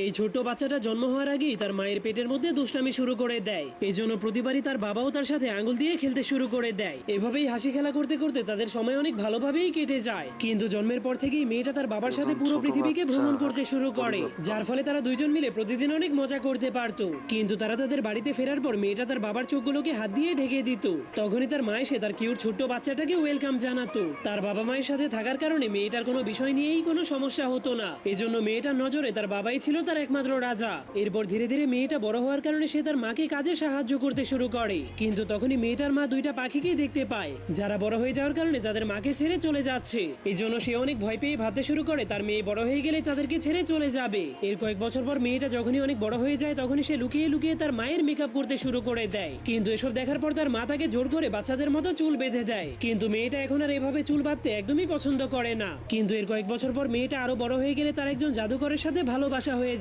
এই ছোট্ট বাচ্চাটা জন্ম হওয়ার আগেই তার মায়ের পেটের মধ্যে দুষ্টামি শুরু করে দেয়। এই জন্য প্রতিবারই তার বাবাও তার সাথে আঙুল দিয়ে খেলতে শুরু করে দেয়। এভাবেই হাসি খেলা করতে করতে তাদের সময় অনেক ভালোভাবেই কেটে যায়। কিন্তু জন্মের পর থেকেই মেয়েটা তার বাবার সাথে দুজন পুরো ছোট পৃথিবীকে বাচ্চা ভ্রমণ আর করতে শুরু করে, পরিবর্তন। যার ফলে তারা দুইজন মিলে প্রতিদিন অনেক মজা করতে পারতো। কিন্তু তারা তাদের বাড়িতে ফেরার পর মেয়েটা তার বাবার চোখগুলোকে হাত দিয়ে ঢেকে দিত। তখনই তার মা এসে তার কিউট ছোট্ট বাচ্চাটাকে ওয়েলকাম জানাতো। তার বাবা মায়ের সাথে থাকার কারণে মেয়েটার কোনো বিষয় নিয়েই কোনো সমস্যা হতো না। এজন্য মেয়েটার নজরে তার বাবাই ছিল তার একমাত্র রাজা। এরপর ধীরে ধীরে মেয়েটা বড় হওয়ার কারণে সে তার মাকে কাজে সাহায্য করতে শুরু করে। কিন্তু তখনই মেয়েটার মা দুইটা পাখিকেই দেখতে পায়, যারা বড় হয়ে যাওয়ার কারণে তাদের মাকে ছেড়ে চলে যাচ্ছে। এই জন্য সে অনেক ভয় পেয়ে ভাবতে শুরু করে তার মেয়ে বড় হয়ে গেলে তাদেরকে ছেড়ে চলে যাবে। এর কয়েক বছর পর মেয়েটা যখনই অনেক বড় হয়ে যায় তখনই সে লুকিয়ে লুকিয়ে তার মায়ের মেকআপ করতে শুরু করে দেয়। কিন্তু এসব দেখার পর তার মা তাকে জোর করে বাচ্চাদের মতো চুল বেঁধে দেয়। কিন্তু মেয়েটা এখন আর এভাবে চুল বাঁধতে একদমই পছন্দ করে না। কিন্তু এর কয়েক বছর পর মেয়েটা আরো বড় হয়ে গেলে তার একজন জাদুকরের সাথে ভালোবাসা হয়ে যায়।